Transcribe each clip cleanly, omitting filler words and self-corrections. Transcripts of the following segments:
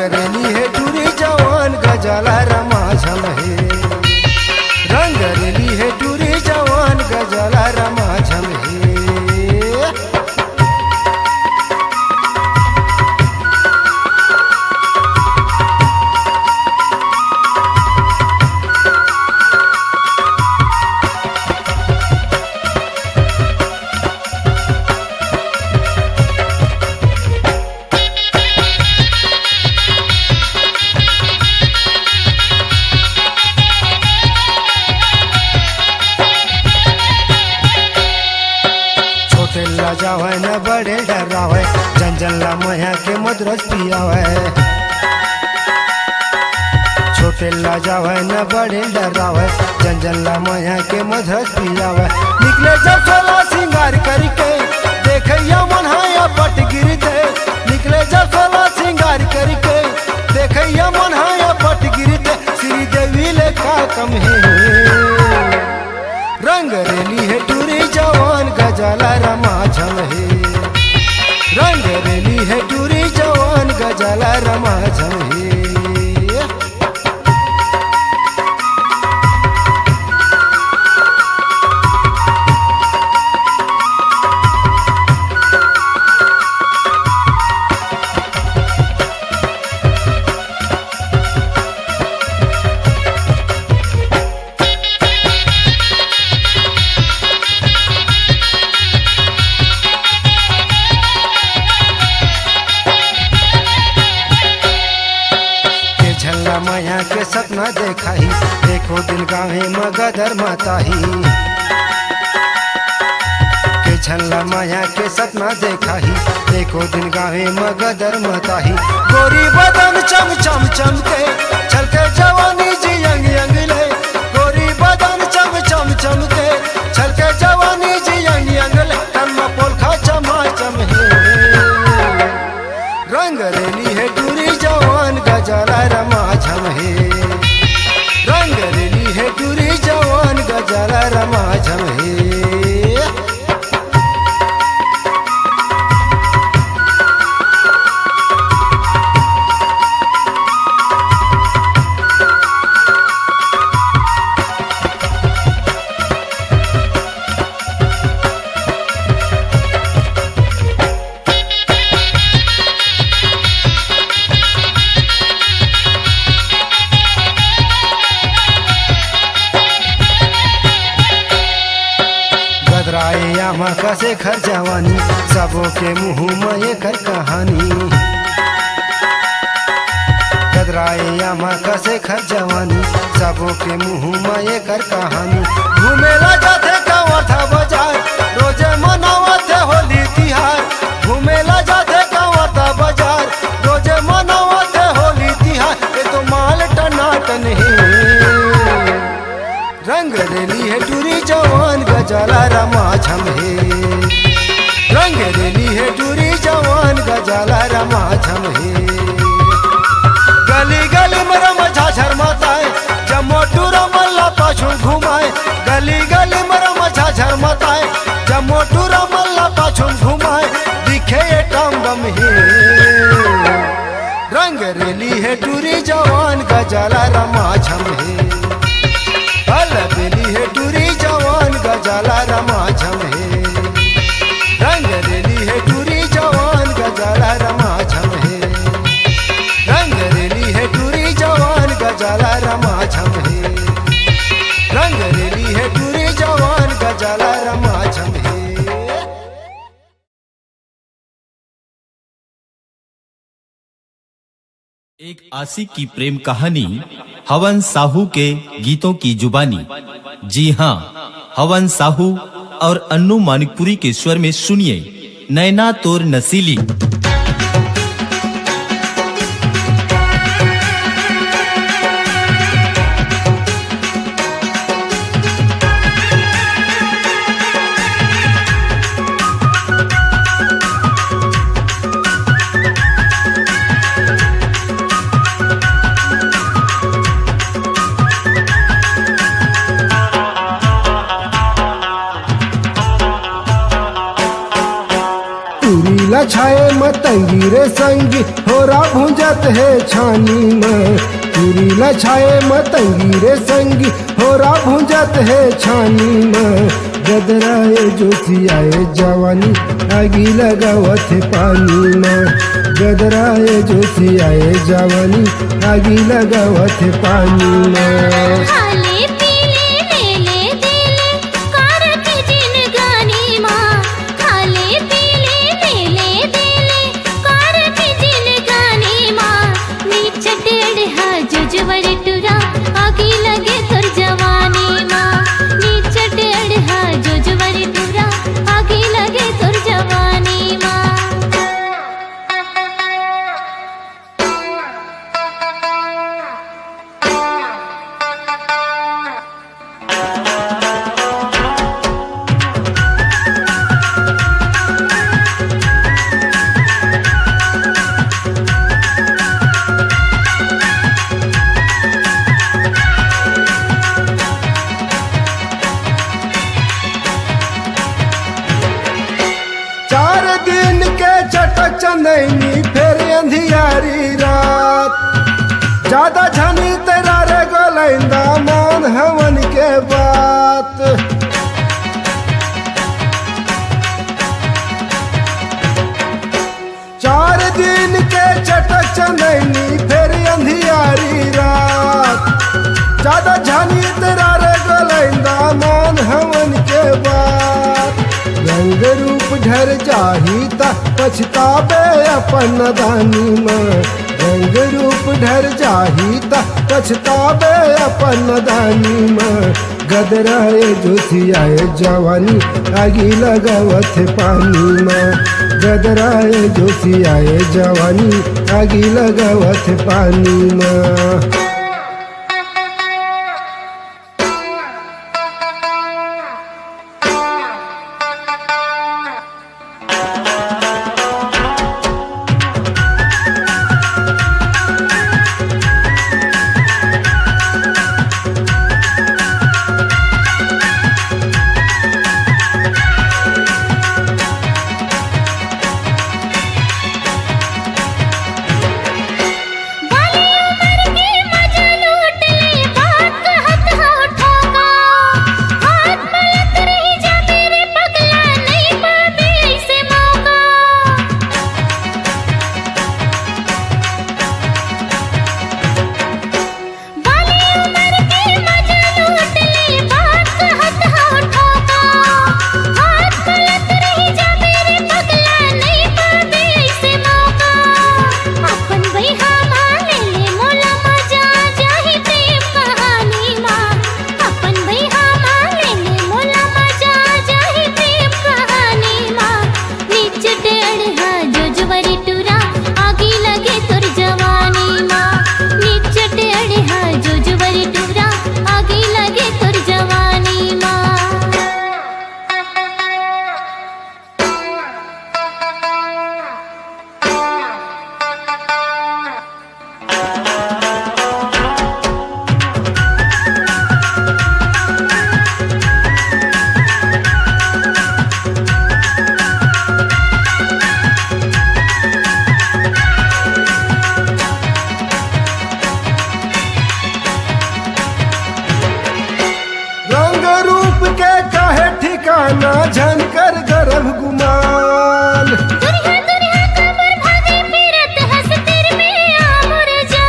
रंगरेली है टूरी जवान गजाला रमाझम है, रंगरेली है टूरी जवान गजाला रमाझम है। जावे न बड़े डरावे जंजला मया के मदरस पियावे, छोटे ला जावे न बड़े डरावे जंजला मया के मदरस पियावे। निकले जब सोला सिंगार करके देखैया मनहाया पट गिरते, निकले जब सोला सिंगार करके देखैया मनहाया पट गिरते। श्री देवी ले का कम है, रंगरेली है टूरी जवान गजाला रमाझम है, रंगरेली है टूरी जवान गजाला रमाझम है। माया के सपना देखा ही देखो दिन गावे मगधर माता ही, के छल्ला माया के सपना देखा ही देखो दिन गावे मगधर माता ही। गोरी बदन चम चम चमके छलके जवानी जी यंग यंग ले, गोरी बदन चम चम चमके छलके जवानी जी यंग यंग ले। तन्मा पोलखा चमा चम है, रंगरेली है टूरी जवान गजाला रमाझम है, रंगरेली है टूरी जवान गजाला रमाझम है। यामा कसे खर जवानी सबों के मुँह में ये कर कहानी, गदराए यामा कसे खर जवानी सबों के मुँह में ये कर कहानी। घूमेला जाते गाँव था बाजार रोजे मनावते होली तिहार, घूमेला जाते गाँव था बाजार रोजे मनावते होली तिहार। ये तो माल टनाटन है, रंगरेली है टूरी जवान गजाला रमाझम है, रंगरेली है टूरी जवान गजाला रमाझम है। गली गली में रमझा झरमताए जब मोटू रमल्ला पाछू घुमाए, गली गली में रमझा झरमताए जब मोटू रमल्ला पाछू घुमाए। दिखे ये टम बम है, रंगरेली है टूरी जवान गजाला रमाझम है, अलबेली है टूरी जवान गजाला रमाझम है, रंगरेली है टूरी जवान गजाला रमाझम है, रंगरेली है टूरी जवान गजाला रमाझम है, रंगरेली है टूरी जवान गजाला रमाझम है। एक आशिक की प्रेम कहानी हवन साहू के गीतों की जुबानी। जी हाँ, हवन साहू और अन्नू मानिकपुरी के स्वर में सुनिए नैना तोर नसीली। पूरी लछाए मतंगी रे संगी होरा भूंजत है छानी में। पूरी लछाए मतंगी रे संगी होरा भूंजत है छानी में। गदराए जोशियाए जवानी आगी लगावत है पानी में। गदराए जोशियाए जवानी आगी लगावत है पानी में। खाले पीले लेले देले कार की जिनगानी माँ। खाले पीले लेले देले कार की जिनगानी माँ। नीचे टेढ़ हा जुजवर टुरा आगी लगे तुर जवानी माँ। नीचे टेढ़ हा जुजवर टुरा आगी लगे तुर जवानी माँ। चार दिन के चटक चंदनी फिर अंधियारी रात। ज्यादा झनी तेरा रे गोलैंदा मान हवन के बात। चार दिन के चटक चंदनी फिर अंधियारी रात। ज्यादा झनी तेरा रे गोलैंदा मान हवन के बात। रंग रूप ढर जाहिता पछतावे अपन दानी में। रंग रूप ढर जाहिता पछतावे अपन दानी में। गदराए जोशियाए जवानी आगी लगावत पानी में। गदराए जोशियाए जवानी आगी लगावत पानी में। ठिकाना झनकर गर्भ गुमान। दुनिया दुनिया कबर भागे फिरत हंस तेरे में आमुर जा।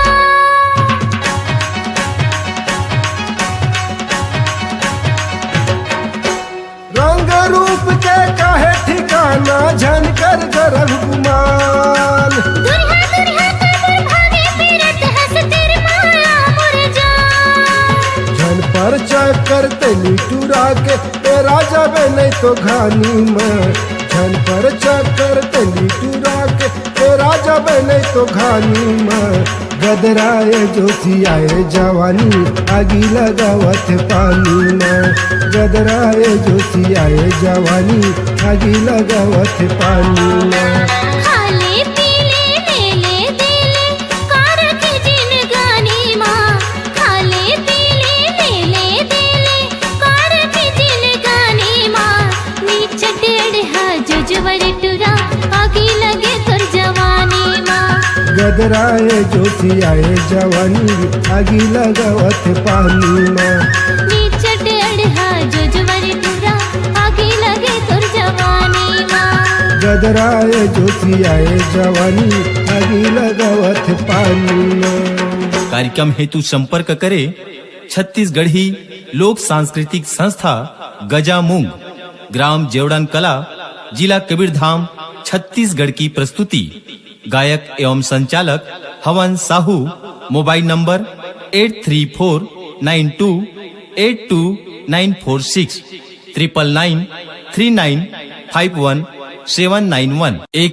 रंग रूप के काहे ठिकाना झनकर गर्भ गुमान। दुनिया दुनिया कबर भागे फिरत हंस तेरे में आमुर जा। झन पर चक्कर तेली टूरा के राजा बे नहीं तो घानी में। झन पर चक्कर तेली टूरा के राजा बे नहीं तो घानी में। गदराए जोशियाए जवानी आगी लगावत पानी में। गदराए जोशियाए जवानी आगी लगावत पानी में। खाले पीले लेले देले कार की जिनगानी माँ। खाले पीले लेले देले कार की जिनगानी माँ। नीचे टेढ़ जुजवर टुरा आगी लगे तोर जवानी माँ गदराए जोशियाए जवानी आगी लगावत पानी माँ नीचट अड़हा जुजवर टुरा आगी लगे तोर जवानी माँ गदराए जोशियाए जवानी आगी लगावत पानी माँ। कार्यक्रम हेतु संपर्क करे छत्तीसगढ़ी लोक सांस्कृतिक संस्था गजामुंग, ग्राम जेवड़न कला, जिला कबीरधाम, छत्तीसगढ़ की प्रस्तुति। गायक एवं संचालक हवन साहू। Mobile number 8349282946 9939511791। एक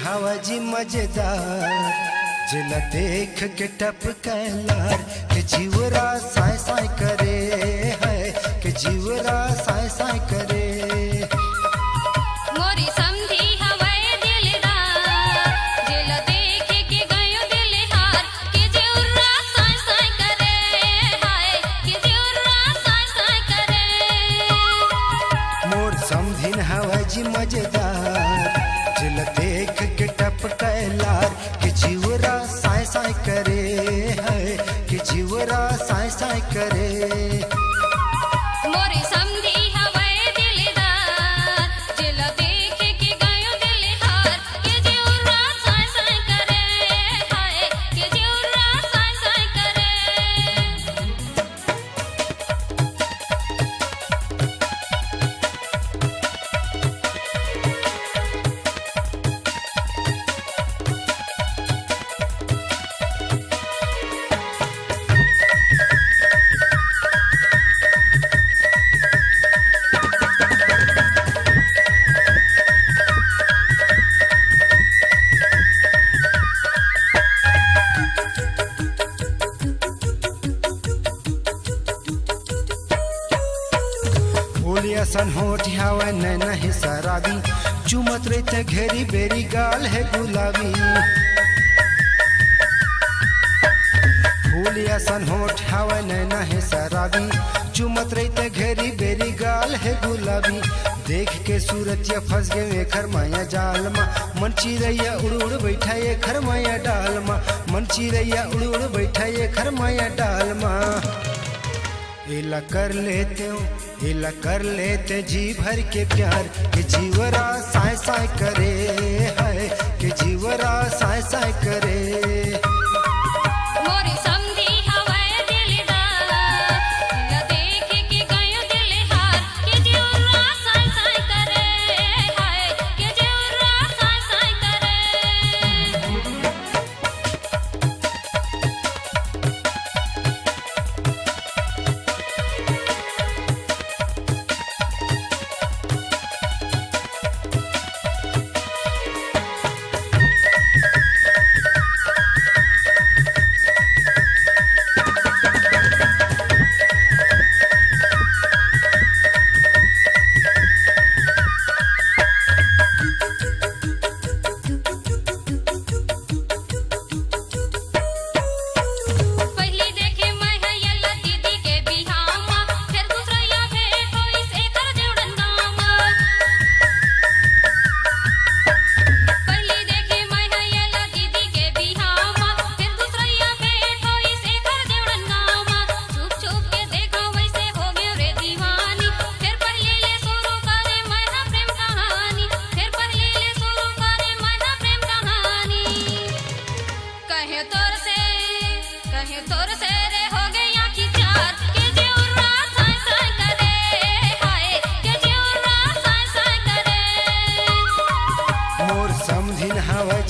हवा जी मजेदार जिला देख के टपकलार के जीवरा साय साय करे है के जीवरा साय साय करे मोरी समधी हवाए दिलदार जिला देख के गयो दिल हार के जीवरा साय साय करे हाय के जीवरा साय साय करे मोर समधिन हवा जी मजेदार जिला देख के टपकलार के जीवरा साय साय करे है के जीवरा साय साय करे मोरी समधी हवाए दिलदार जिला देख के गयो दिल हार के जीवरा साय साय करे हाय के जीवरा साय साय करे बोलिया सन होठ हवा नैना है शराबी चुमत रहते घेरी बेरी गाल है गुलाबी बोलिया सन होठ हवा नैना है शराबी चुमत रहते घेरी बेरी गाल है गुलाबी देख के सूरतिया फंस गए में खरमाया जाल मा मन चिरैया उड़ उड़ बैठा ये खरमाया डाल मा मन चिरैया उड़ उड़ बैठा ये खरमाया डाल मा इला कर लेते जी भर के प्यार के जीवरा साय साय करे है के जीवरा साय साय करे मोरी समधी हवाए दिलदार जिला देख के गयो दिल हार के जीवरा साय साय करे हाय के जीवरा साय साय करे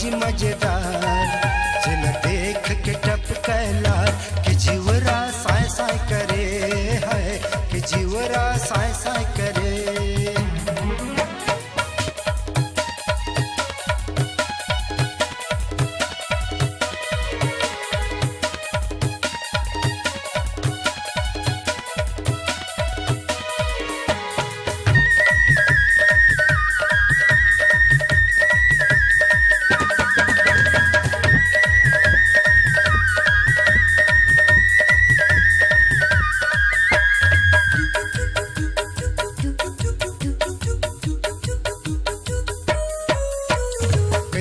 जी मजेदार जिल देख के टपकला कि जीवरा साय साय करे है कि जीवरा साय साय करे।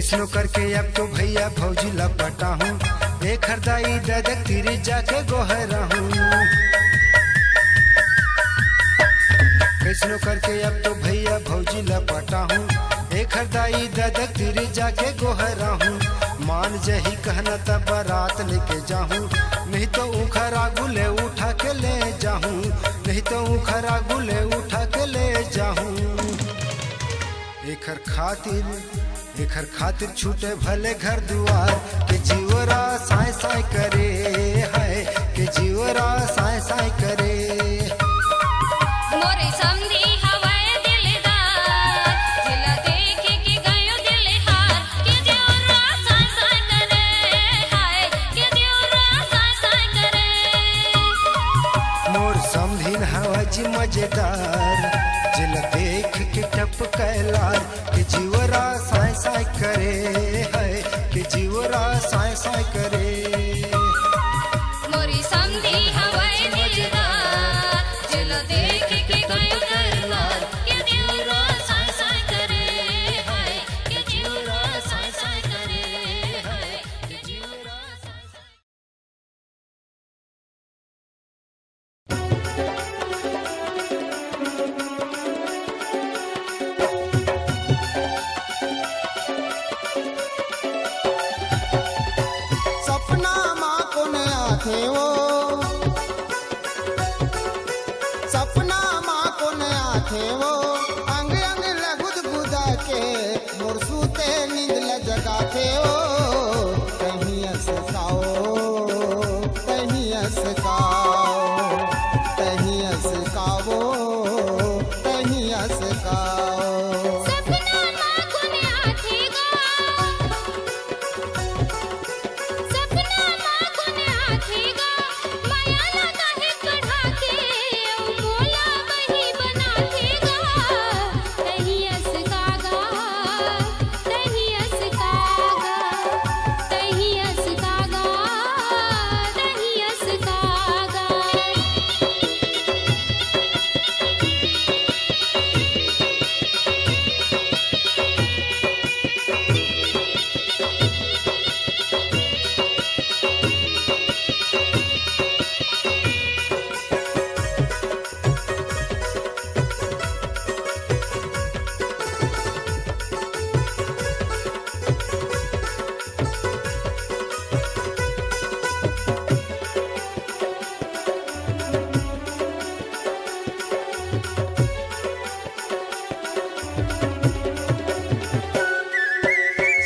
कैसनो करके अब तो भैया भौजी लपटा हूँ, एक हरदाई ददक तीरे जाके गोहरा हूँ। कैसनो करके अब तो भैया भौजी लपटा हूँ, एक हरदाई ददक तीरे जाके गोहरा हूँ। मान जही कहना तब बारात लेके जाहूँ, नहीं तो उखरा गुले उठा के ले जाहूँ, नहीं तो उखरा गुले उठा के ले जाहूँ। एकर खातिर छूटे भले घर दुआर, के जीवरा साय साय करे है, के जीवरा साय साय करे। मोरे समधी हवाए दिलदार, जिला देख के गयो दिल हार, के देवरा साय साय करे हाय, के देवरा साय साय करे। मोर समधीन हवा जी मजेदार, जिला देख के टप कैलार, के जीवरा साय साय करे है, के जीवरा साय साय करे। मोरी समधी हवाए दिलदार, जिला देख के गयो दिल हार, के देवरा साय साय करे हाय, के देवरा साय साय करे हाय, के देवरा साय साय। सपना माँ को नया थे वो, सपना माँ को नया थे वो, अंग अंग लगुद गुदा के मोर सूते नींद ल जगा थे वो। कहीं असकाओ कहीं असकाओ, कहीं असकाओ कहीं असकाओ। सपना माँ को नया थेगा, सपना माँ को नया थेगा, माया लगा है कढ़ा के, मोला वही बना थेगा। तही असकागा, तही असकागा, तही असकागा, तही असकागा।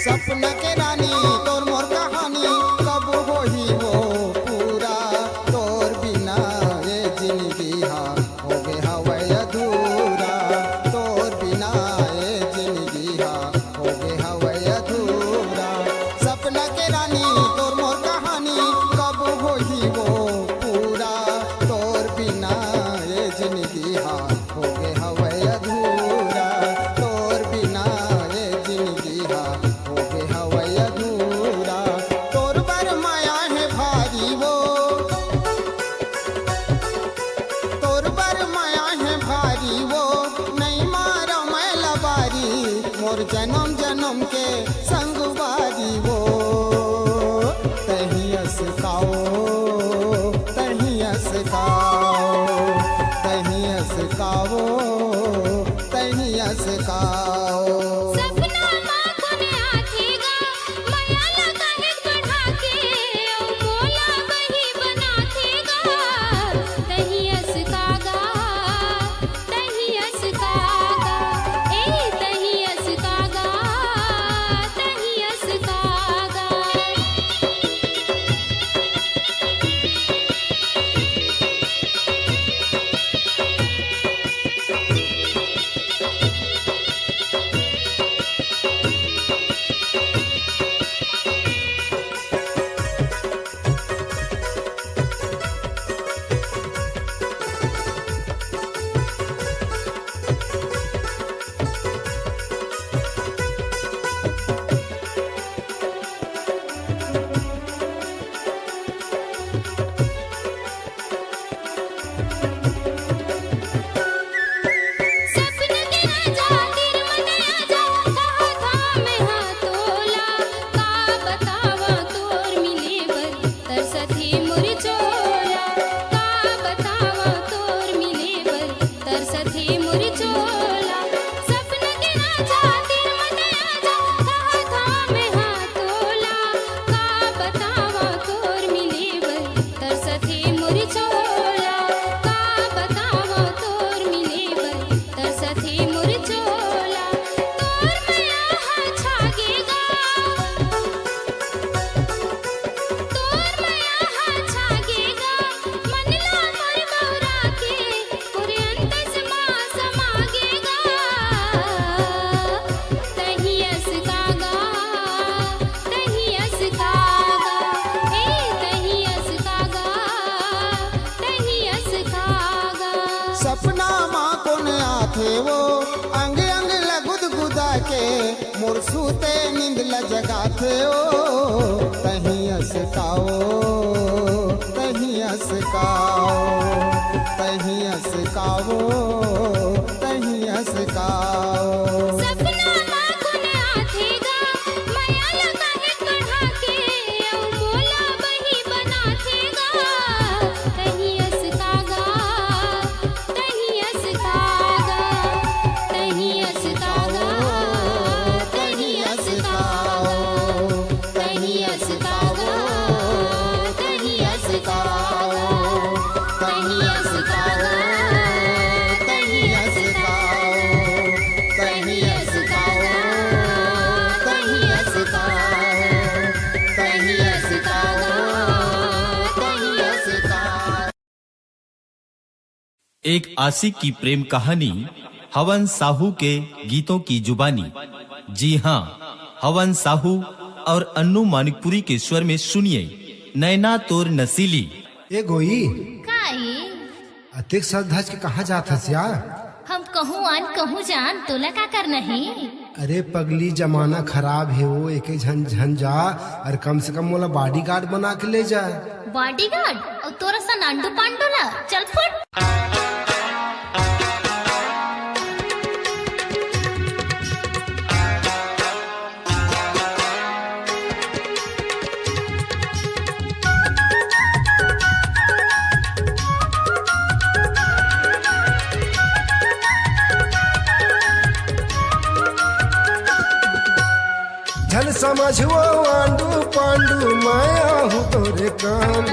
सपना के रानी तोर मोर कहानी कब होही हो पूरा, तोर बिना ये जिंदगी हाँ हो गए हवे अधूरा, तोर बिना ये जिंदगी हाँ हो गए हवे अधूरा। सपना के रानी तोर मोर कहानी कब होही हो पूरा, तोर बिना ये जिंदगी हाँ हो गए हवे अधूरा, तोर बिना ये जिंदगी हाँ हो गए हवे अधूरा। तोर पर माया है भारी वो, तोर पर माया है भारी वो, नहीं मारा मैं लबारी, मोर जन्म जन्म के संगवारी वो। तही असकाओ तही असकाओ, तही असकाओ तही असकाओ। सपना माँ को नया थेगा, माया लगा है कढ़ा के, मोला वही बना थेगा। तही असकागा, तही असकागा, ए तही असकागा, तही असकागा। मोर सूते नींद ल जगाथे ओ तहीं अस्काओ तहीं अस्काओ तहीं अस्काओ तहीं अस्काओ सपना माखुन आथेगा माया लगा है कढ़ा के औ मोला बही बनाथेगा तहीं अस्कागा तहीं अस्कागा तहीं अस्कागा तहीं अस्कागा तहीं अस्कागा तहीं अस्कागा तहीं अस्कागा तहीं अस्काओ तहीं अस्काओ तहीं अस्काओ तहीं अस्काओ तहीं अस्काओ। एक आशिक की प्रेम कहानी हवन साहू के गीतों की जुबानी। जी हाँ, हवन साहू और अन्नू मानिकपुरी के स्वर में सुनिए नैना तोर नसीली। ए गोई काई अतिक सज के कहाँ जात हस यार? हम कहूँ आन कहूँ जान तोला का करना है। अरे पगली जमाना खराब है वो एक झन झन जा और कम से कम मोला बॉडीगार्ड बना के ले जा। बॉडीगार्ड और तोरा सा नांडू पांडूला चल फुट। झन समझो आंडू पांडू माया हूँ तोरे काम।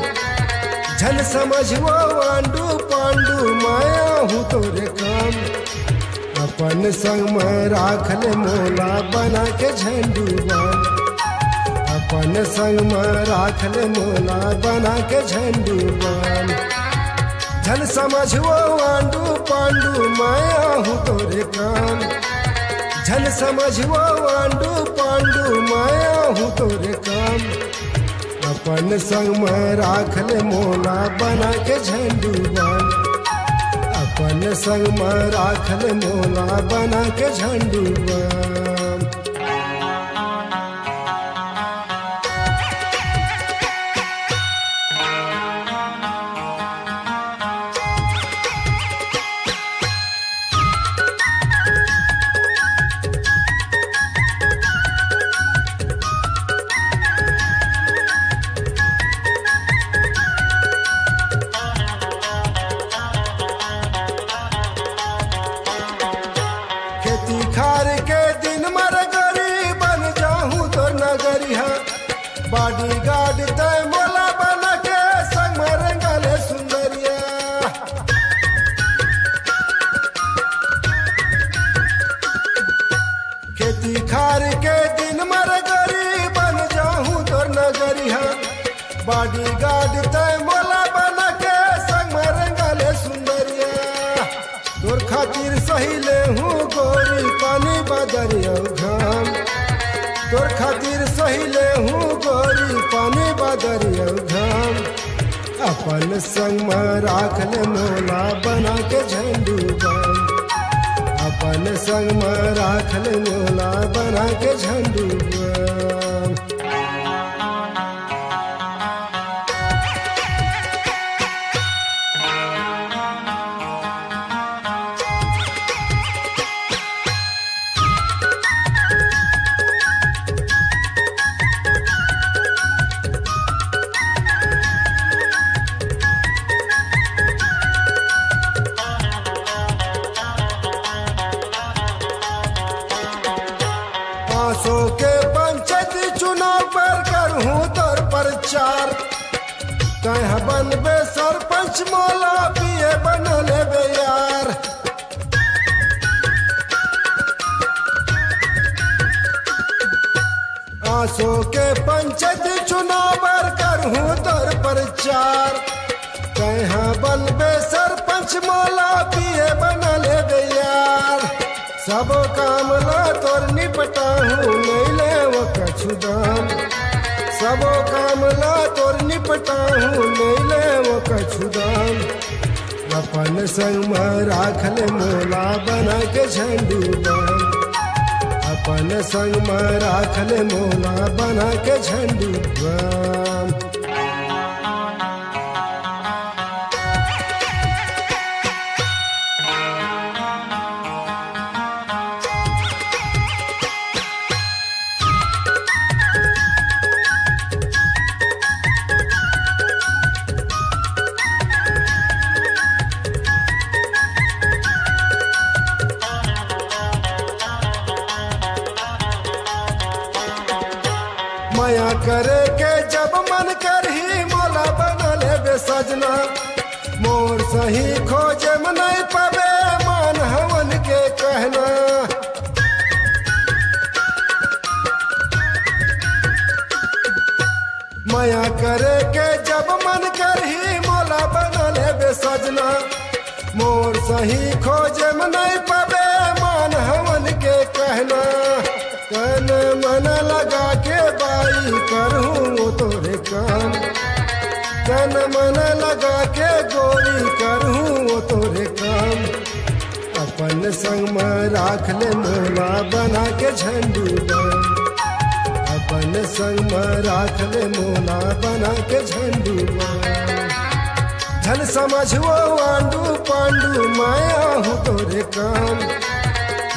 झन समझो आंडू पांडू माया हूँ तोरे काम। अपन संग में राख ले मोला बना के झंडू बाम। अपन संग में राख ले मोला बना के झंडू बाम। झन समझो आंडू पांडू माया हूँ तोरे काम। झन समझो आंडू पांडू माया हूँ तोरे काम। अपन संग में राख ले मोला बना के झंडू बाम। अपन संग में राख ले मोला बना के झंडू बाम। खेती खार के दिन मर गरी बन जाहूँ तो नगरिया। बॉडीगार्ड तय मोला बना के संग मरंगले सुंदरिया। खेती खार के दिन मर गरी बन जाहूँ तो नगरिया। बॉडीगार्ड तय मोला बना के संग मरंगले सुंदरिया। तोर खातिर सही ले हूँ गोरी पानी बदरिया घाम। तोर खातिर सही ले हूँ गोरी पानी बदरिया घाम। अपन संग में राख ले मोला बना के झंडू बाम। अपन संग में राख ले मोला बना के झंडू बाम। आसो के पंचायत चुनाव पर करहूँ तोर प्रचार। कह बनबे सरपंच मोला पिए बन लेबे यार। आसो के पंचायत चुनाव पर करहूँ तोर प्रचार। कह बनबे सरपंच मोला पिए बन लेबे यार। सब काम ला तोर निपटाहूँ नहीं ले वो कछु दाम। सब काम ला तोर निपटाहूँ नहीं ले वो कछु दाम। अपन संग में राख ले मोला बना के झंडू बाम। अपन संग में राख ले मोला बना के झंडुआ। माया करे के जब मन करही मोला बना ले सजना। मोर सही खोजे में नहीं पावे मान हवन के कहना। माया करे के जब मन करही मोला बना ले सजना। मोर सही खोजे में नहीं पावे मान हवन के कहना। तन मन लगा के बाई करूँ तोरे काम। तन मन लगा के गोरी करूँ तोरे काम। अपन संग में राख ले मोला बना के झंडुआ। अपन संग में राख ले मोला बना के झंडुआ। धन समझो आंडू पांडू माया हूँ तोरे काम।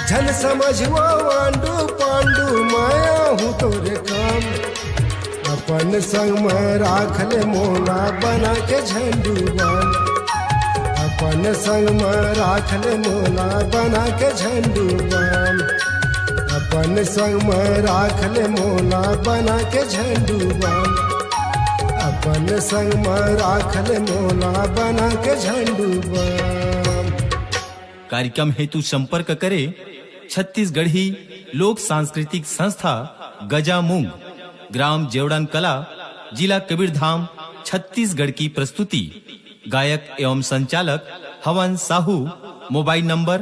झन समझो आंडू पांडू माया हूँ तोरे काम। अपन संग में राख ले मोला बना के झंडुआ। अपन संग में राख ले मोला बना के झंडुआ। अपन संग में राख ले मोला बना के झंडुआ। अपन संग में राख ले मोला बना के झंडुआ। कार्यक्रम हेतु संपर्क करे छत्तीसगढ़ी लोक सांस्कृतिक संस्था गजामुंग, ग्राम जेवड़न कला, जिला कबीरधाम, छत्तीसगढ़ की प्रस्तुति। गायक एवं संचालक हवन साहू। Mobile number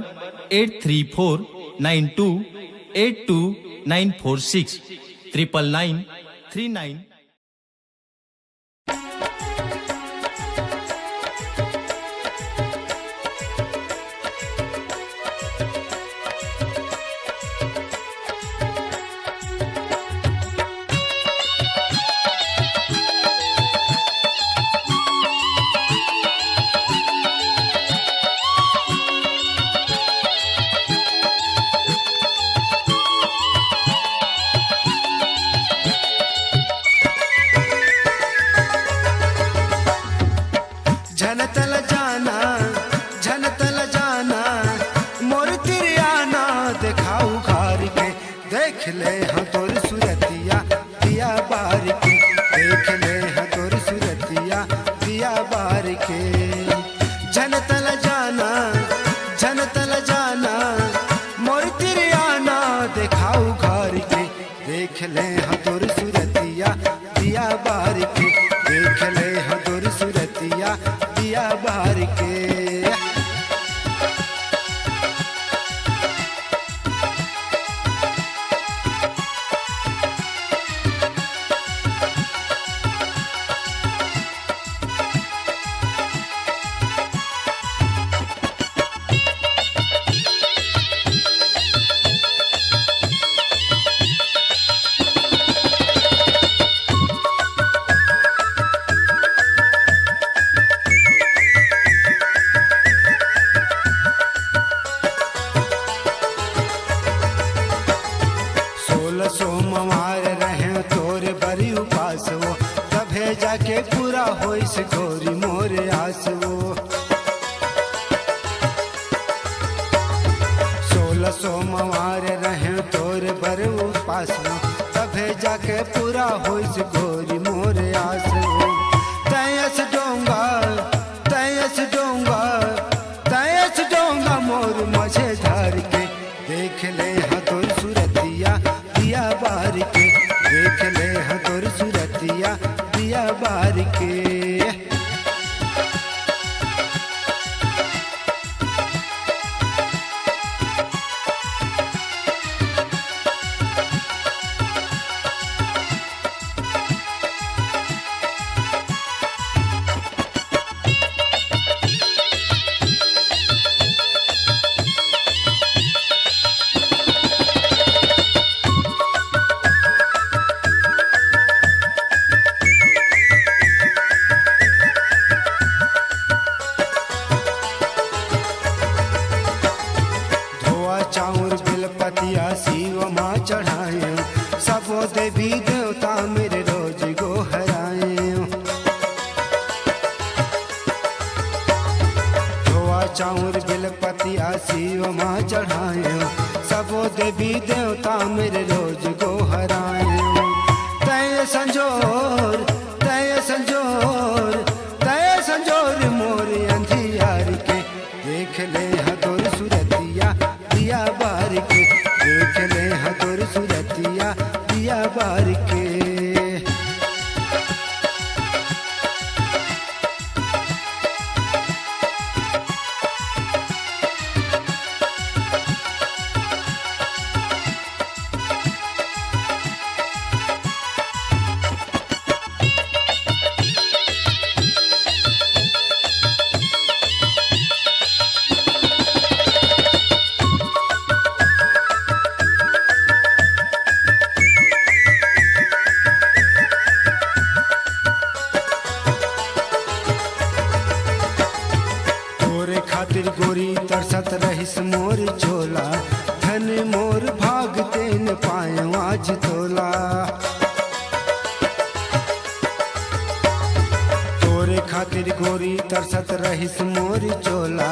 8349282946 99939। झनतल जाना मोर तिरियाना देखाऊ घर के। देख ले हाँ तोर सुरतिया दिया बार के। देख ले हाँ तोर सुरतिया दिया बार के। झनतल जाना मोर तिरियाना देखाऊ घर के। देख ले हाँ तोर सुरतिया दिया बार के। देख ले हाँ तोर सुरतिया दिया बार के। सोमवार रहे तोर बड़ी उपास वो, तभे जाके पूरा होइस गौरी मोर आस वो। 16 सोमवार रहे तोर बड़ी उपास वो, तभे जाके पूरा होइस गौरी मोर आस वो। तयस डोंगा मोर मझे धार के। देख ले हाँ तोर सुरतिया दिया बार के। देख ले हाँ तोर सुरतिया दिया बार के। बेलपतिया शिव माँ चढ़ाए, सबो देवी देवता मेरे रोज गोहराए। धोआ चाउर बेलपतिया शिव माँ चढ़ाए, सबो देवी देवता मेरे रोज गोहराए। तय संजोर तय संजोर तय संजोर मोर अंधियार के, देख ले हतोर सुरतिया दिया बार के, देख ले हतोर सुरतिया दिया बार के। खातिर गोरी तरसत रहिस मोर चोला, धन मोर भागते न पाए आज तोला। तोरे खातिर गोरी तरसत रहिस मोर चोला,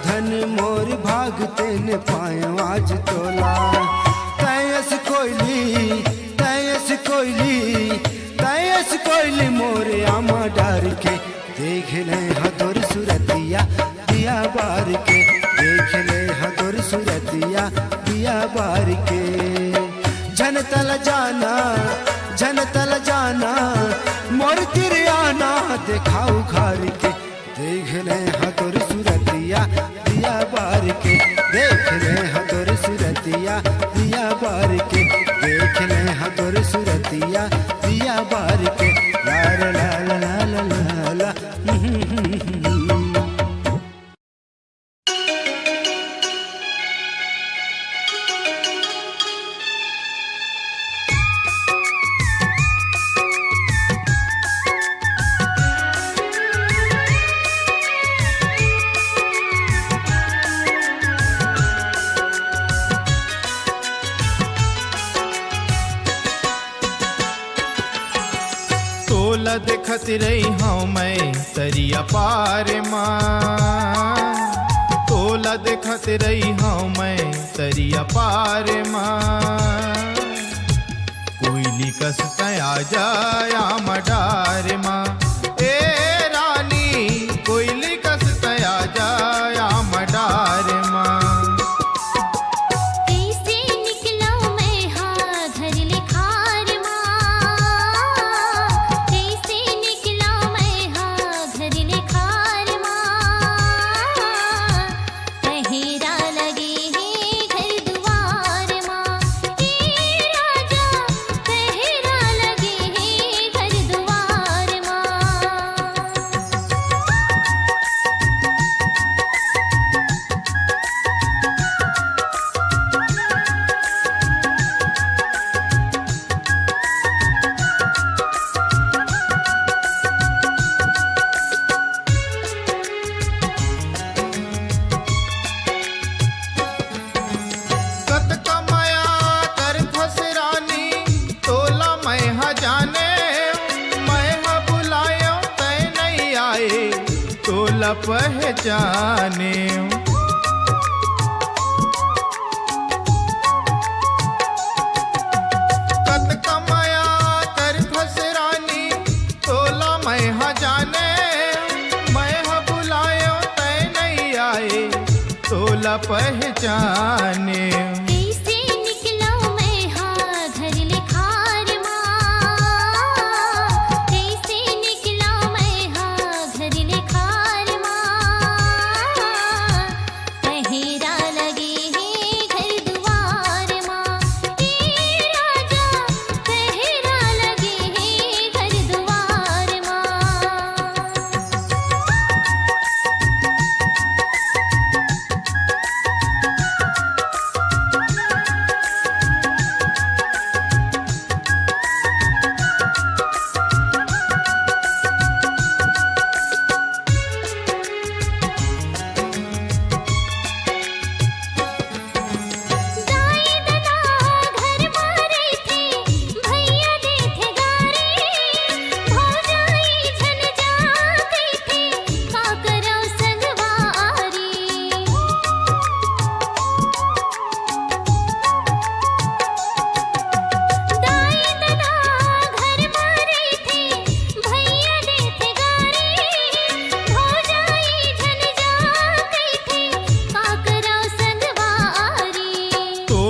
धन मोर भागते न पाए आज तोला। तयस कोयली तयस कोयली तयस कोयली मोरे आमा डार के, देख ले हतोर सुरतिया दिया बार के, देख ले हतोर सुरतिया दिया बार के। जन तल जाना मोर तिरियाना दिखाऊ घर के, देख ले हतोर सुरतिया दिया बार के, देख ले हतोर सुरतिया दिया बार के, देख ले हतोर सुरतिया दिया बार के। ला ला ला ला ला ला ला। तोला देखत रही हूँ मैं तरिया पार माँ, तोला देखत रही हूँ मैं तरिया पार माँ। कोयली कसत आ जाया मडार माँ, ए रानी कोयली कसत आ जाया मडार माँ। कैसे निकलूं मैं हाँ घर लिखार माँ, कैसे निकलूं मैं हाँ घर लिखार माँ। पहरा लगे है घर द्वार माँ, ए राजा पहरा लगे है घर द्वार माँ। कत कमाया कर फस रानी तोला मैं हा जाने, मैं हा बुलाया तै नहीं आए तोला पहचाने। कत कमाया कर फस रानी तोला मैं हा जाने, मैं हा बुलाया तै नहीं आए तोला पहचाने। कैसे निकलूं मैं हाँ घर लिखार माँ, कैसे निकलूं मैं हाँ घर लिखार माँ। पहरा लगे है घर द्वार माँ, ए राजा पहरा लगे है घर द्वार माँ।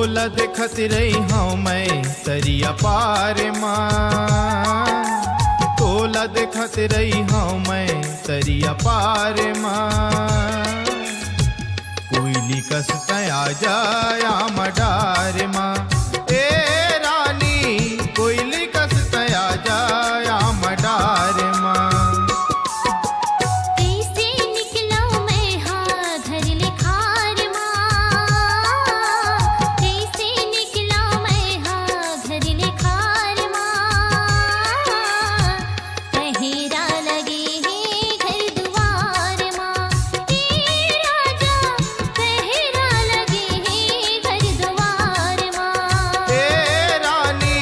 तोला देखत रही हूँ मैं तरिया पार माँ, तोला देखत रही हूँ मैं तरिया पार माँ। कोयली कसता आ जाया मडार माँ, ए रानी कोयली कसता आ जाया मडार माँ। कैसे निकलूं मैं हाथ धर ले खार माँ, कैसे निकलूं मैं हाथ धर ले खार माँ। पहरा लगे है घर द्वार माँ, ए राजा पहरा लगे है घर द्वार माँ। ए रानी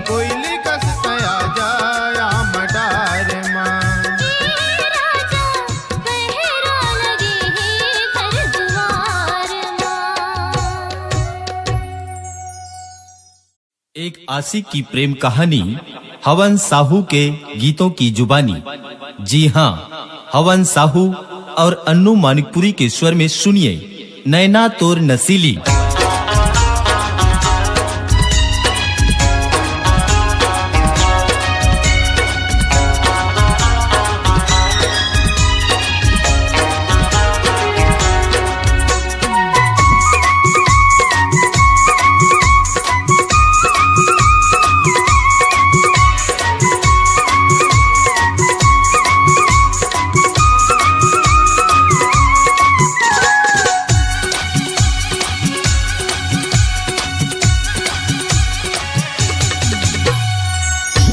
कोयली कसता आ जाया मडार माँ। राजा पहरा लगे है घर द्वार माँ। एक आशिक की प्रेम कहानी हवन साहू के गीतों की जुबानी। जी हाँ, हवन साहू और अन्नू मानिकपुरी के स्वर में सुनिए नैना तोर नसीली।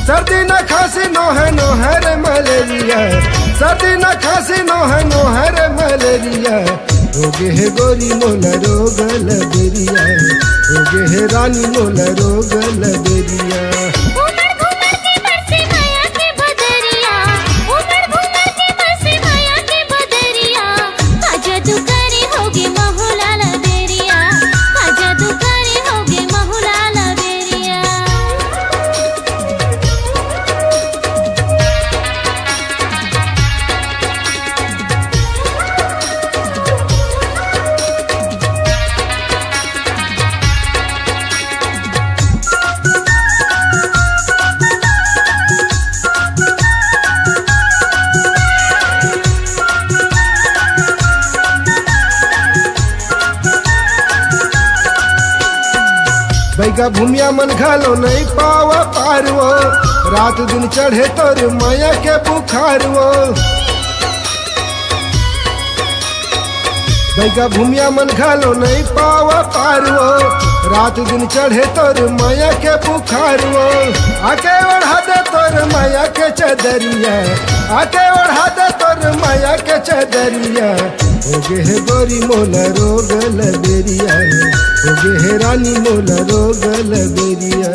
सर्दी न खांसी नो है रे मलेरिया, सर्दी न खांसी नो है रे मलेरिया। रोगे है गोरी मोला रोग लबेरिया, रोगे है रानी मोला रोग लबेरिया। उमड़ घुमड़ के बरसे माया के बदरिया, उमड़ घुमड़ के बरसे माया के बदरिया। का जादू करे होगे महुला लबेरिया, का जादू करे होगे महुला लबेरिया। बैगा भूमिया मन घालो नहीं पावा पारवो, रात दिन चढ़े तोर माया के बुखारवो। बैगा भूमिया मन घालो नहीं पावा पारवो, रात दिन चढ़े तोर माया के बुखारवो। आके ओढ़ा दे तोर माया के चदरिया, आके ओढ़ा दे तोर माया के चदरिया। होगे है गोरी मोला रोग लबेरिया, होगे है रानी मोला रोग लबेरिया।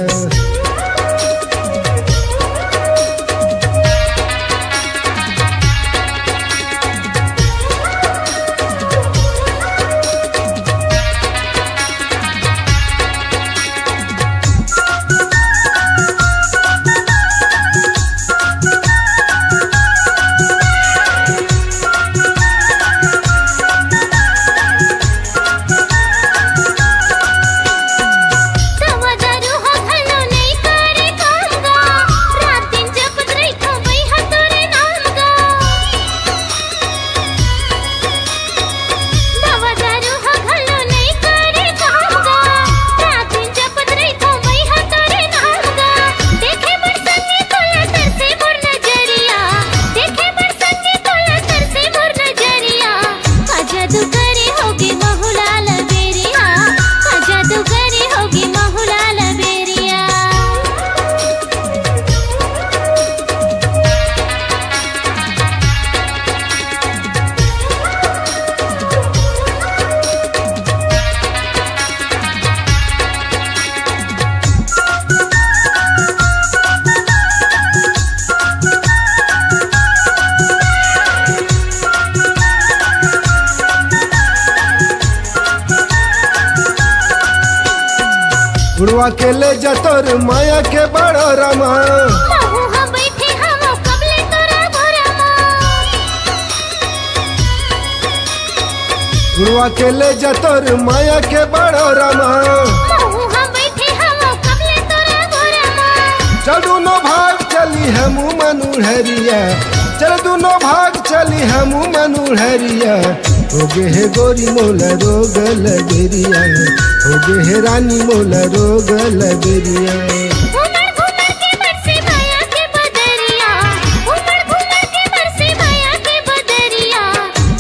उड़वा के ले जा तोर माया के बड़ो रमा, महू हम बैठे हम कबले तोरा घरमा। उड़वा के ले जा तोर माया के बड़ो रमा। मनुहरिया चल दोनों भाग चली हम मनुहरिया हो गे हे गोरी मोला रोग लगेरिया हो गे हे रानी मोला रोग लगेरिया उमड़ घुमड़ के बरसे माया के बदरिया उमड़ घुमड़ के बरसे माया के बदरिया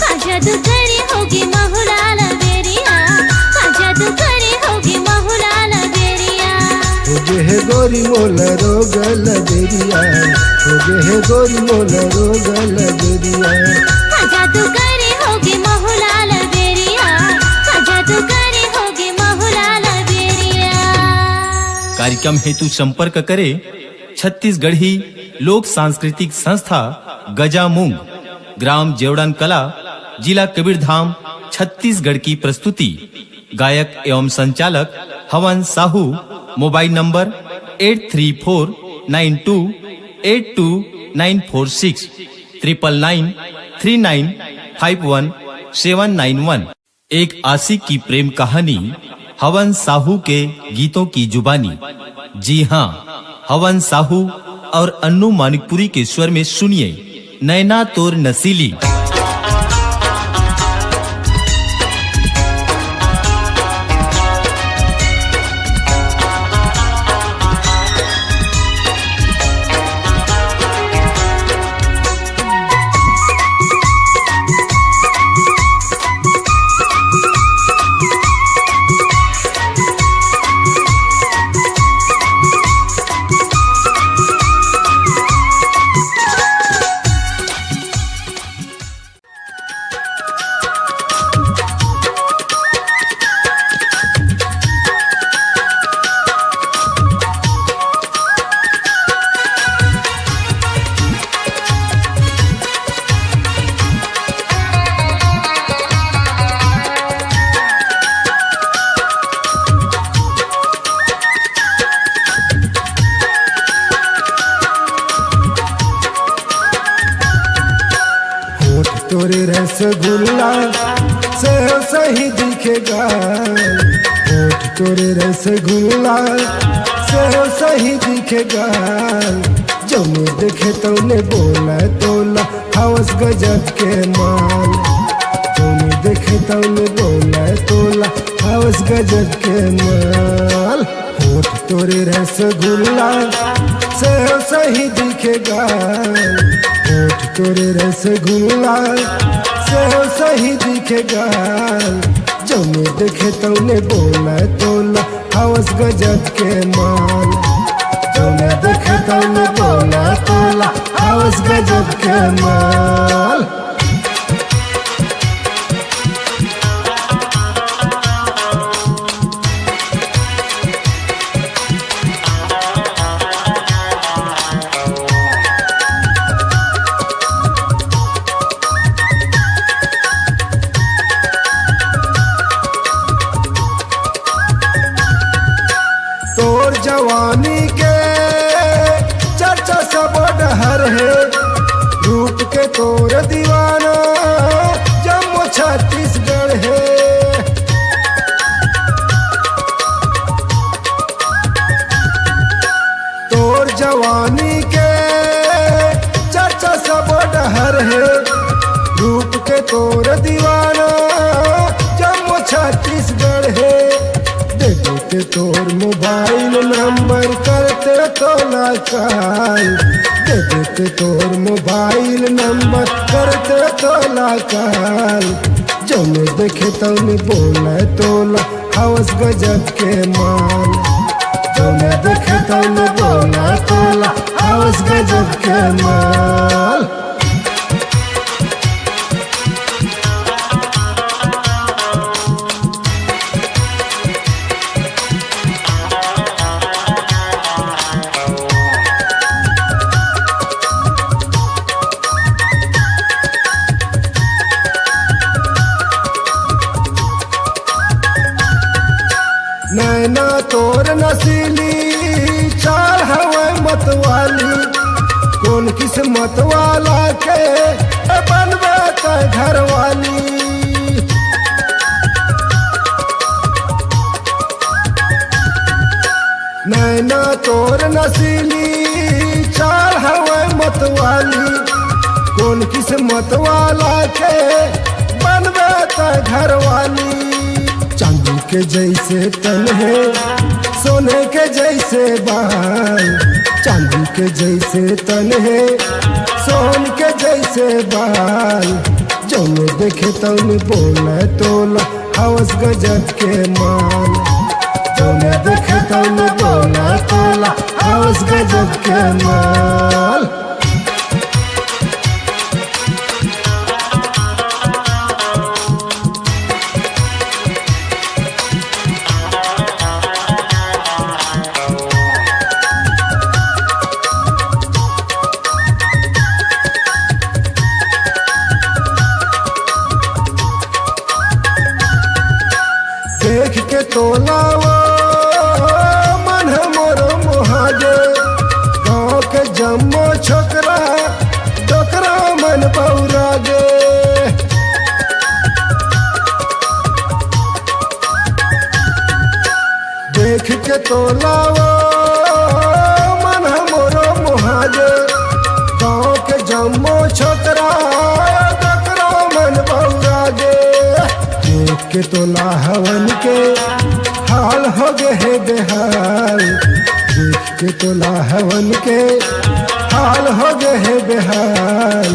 का जादू करे होगी महुला लबेरिया का जादू करे होगी महुला लबेरिया हो गे हे गोरी मोला रोग लगेरिया हो गे हे गोरी मोला रोग लगेरिया का जादू करे होगी महुला लबेरिया का जादू करे होगी महुला लबेरिया। कार्यक्रम हेतु संपर्क करे छत्तीसगढ़ी लोक सांस्कृतिक संस्था गजामुंग, ग्राम जेवड़न कला, जिला कबीरधाम, छत्तीसगढ़ की प्रस्तुति। गायक एवं संचालक हवन साहू। Mobile number 8349282946 9939395171। एक आशिक की प्रेम कहानी हवन साहू के गीतों की जुबानी। जी हाँ, हवन साहू और अन्नू मानिकपुरी के स्वर में सुनिए नैना तोर नसीली। तोरे रसगुल्ला से सही दिखेगा होठ तोरे रसगुल्ला से सही दिखेगा जो मैं देखे तूने बोला तोला हवस गजब के माल जो मैं देखे तूने बोला तोला हवस गजब के माल होठ तोरे रसगुल्ला से सही दिखेगा होठ तोरे रसगुल्ला से सही दिखेगा जो मैं देखे तूने बोला तोला हवस गजब के माल जो मैं देखे तूने बोला तोला हवस गजब के माल। जवानी के चर्चा सब डहर है रूप के तोर दीवाना जम्मू छत्तीसगढ़ है तोर जवानी के चर्चा सब डहर है रूप के तोर दीवाना जम्मू छत्तीसगढ़ है देते तोर मोबाइल नंबर करते तो लाचार देते तोर मोबाइल नंबर करते तो लाचार जो मैं देखे तूने बोला तोला हवस गजब के माल जो मैं देखे तूने बोला तोला हवस गजब के माल। नैना तोर नसीली चाल हवा मतवाली कौन किस्मत वाला के बनवे घर वाली नैना तोर नसीली चाल हवे मतवाली, कौन किस्मत वाला के बनवे त घरवाली। चांदी के जैसे तन है, सोने के जैसे बाल, चांदी के जैसे तन है, सोन के जैसे बाल। जौन देखे तौन बोले तोला, हवस गजब के माल। जौन देखे तौन बोले तोला, हवस गजब के माल। देख के तोलावा मन मोर मोहाजे, गाँव के जम्मो छोकरा डोकरा मन बौरागे। देख के तोलावा मन मोर मोहाजे, गाँव के जम्मो छोकरा डोकरा मन बौरागे। देख के तोला हवन के हाल हो गए है बेहाल, देख के तोला हवन के हाल हो गए है बेहाल।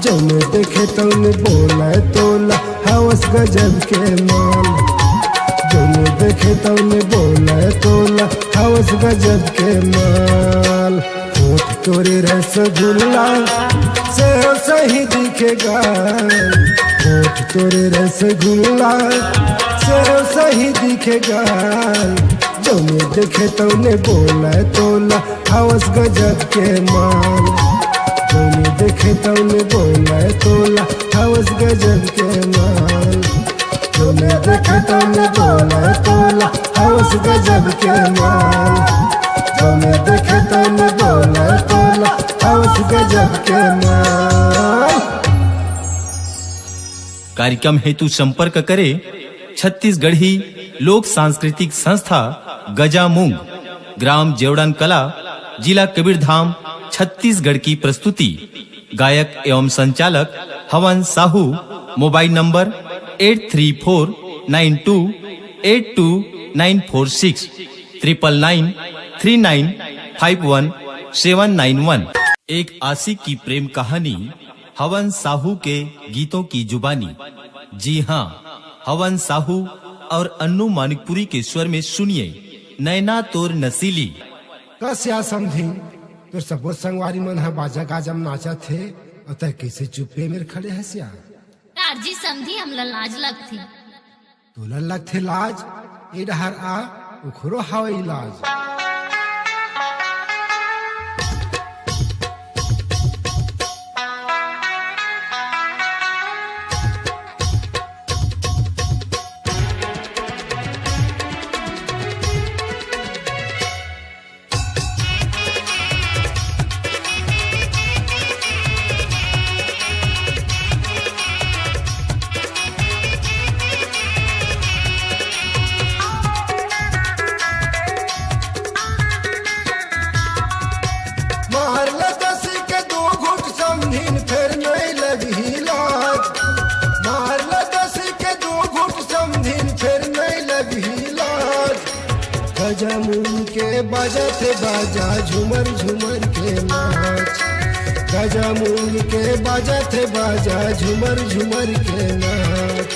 जौन देखे तौन बोला तोला, हवस गजब के माल। जौन देखे तौन बोला तोला, हवस गजब के माल। होठ तोरे रसगुल्ला से सही दिखेगा, होठ तोरे रसगुल्ला से सही दिखेगा। जौन देखे तौने बोला तोला, हवस गजब के माल। जौन देखे तौने बोला तोला, हवस गजब के माल। जौन देखे तौने बोला तोला, हवस गजब के माल। जौन देखे तौने बोला तोला, हवस गजब के माल। कार्यक्रम हेतु संपर्क करे छत्तीसगढ़ी लोक सांस्कृतिक संस्था गजामूंग, ग्राम जेवड़न कला, जिला कबीरधाम, छत्तीसगढ़ की प्रस्तुति। गायक एवं संचालक हवन साहू। मोबाइल नंबर 8349282946 993951 एक आशिक की प्रेम कहानी हवन साहू के गीतों की जुबानी। जी हाँ, हवन साहू और अन्नू मानिकपुरी के स्वर में सुनिए नैना तोर नसीली। कस्या समझी तो सबो संगवारी मन है बाजा गाजम नाचा थे, और तय कैसे चुप्पे मेरे खड़े है सिया। जी समझी हमला लाज लगती। तोला लगथे लाज, ए डहर आ उखरो हवे इलाज। गजामुन के बजत बाजा झूमर झूमर के नाच, गजामुन के बजत बाजा झूमर झूमर के नाच।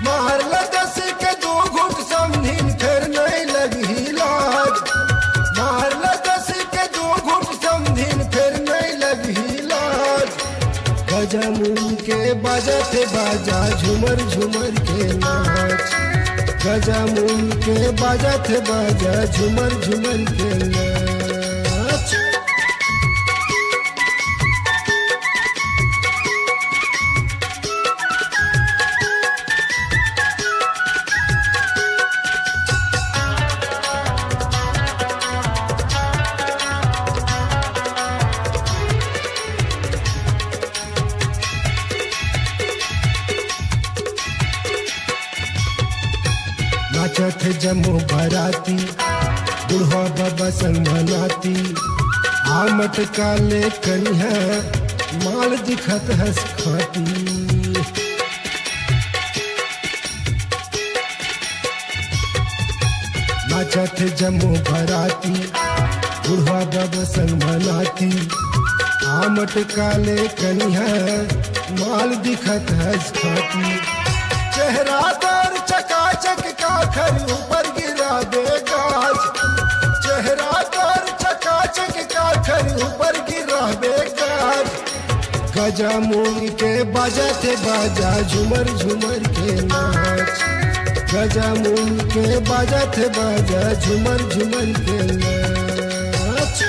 मारला दस के दो घुट समझिन फिर नहीं लगी लाज, मारला दस के दो घुट समझिन फिर नहीं लगी लाज। गजामुन के बजत बाजा झूमर झूमर के नाच, गजामुन के बजत बाजा झूमर झूमर के नाच। नाचत जमो बराती, बुढ़वा बाबा संग मनाती, आमट काले कन्या माल दिखत हस खाती नाचत जमो बराती बुढ़वा बाबा संग मनाती आमट काले कन्या माल दिखत हस खाती चेहरा तर चकाचक का खर ऊपर गिरा दे गाज चेहरा तर चकाचक का खर ऊपर गिरा दे गाज गजा मूंग के बजत बाजा झुमर झुमर के नाच गजा मूंग के बजत बाजा झुमर झुमर के नाच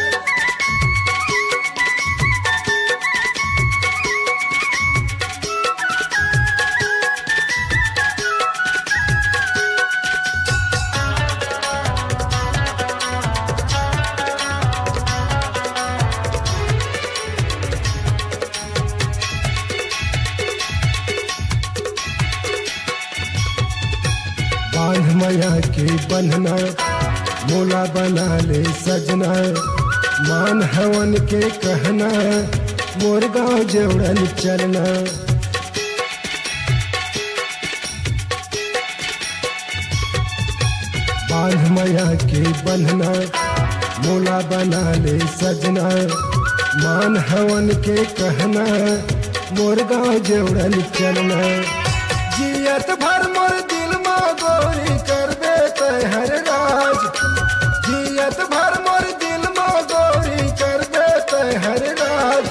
बांध मया के बंधना मोला बना ले सजना मान हवन के कहना मोर गाँव जेवड़न चलना बांध मया के बंधना मोला बना ले सजना मान हवन के कहना मोर गाँव जेवड़न चलना जियत भर मोर दिल गोरी करबे तय हर राज जियत भर मोर दिल गोरी करबे तय हर राज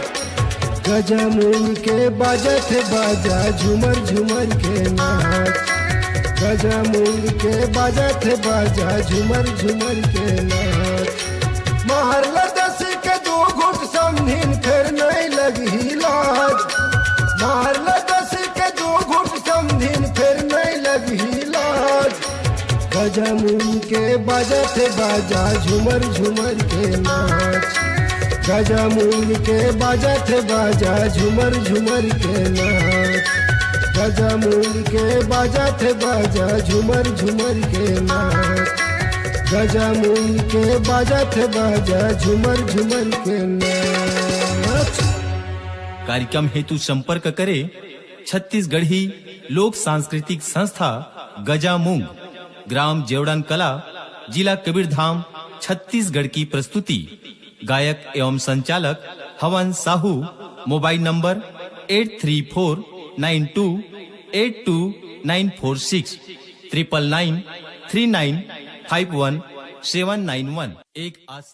गजा मूंग के बाजत बाजा झुमर झुमर के नाच गजा मूंग के बाजत बाजा झुमर झुमर के नाच मार लदस के दो घुट समझिन फिर नहीं लगी लाज मार लदस के दो घुट समझिन फिर नहीं लगी गजा मूंग के बजत बाजा झुमर झुमर के नाच गजा मूंग के बजत बाजा झुमर झुमर के नाच गजा मूंग के बजत बाजा झुमर झुमर के नाच गजा मूंग के बजत बाजा झुमर झुमर के नाच। कार्यक्रम हेतु संपर्क करे छत्तीसगढ़ी लोक सांस्कृतिक संस्था गजा मूंग, ग्राम जेवड़न कला, जिला कबीरधाम, छत्तीसगढ़ की प्रस्तुति। गायक एवं संचालक हवन साहू। Mobile number 8349282946 9993951 791।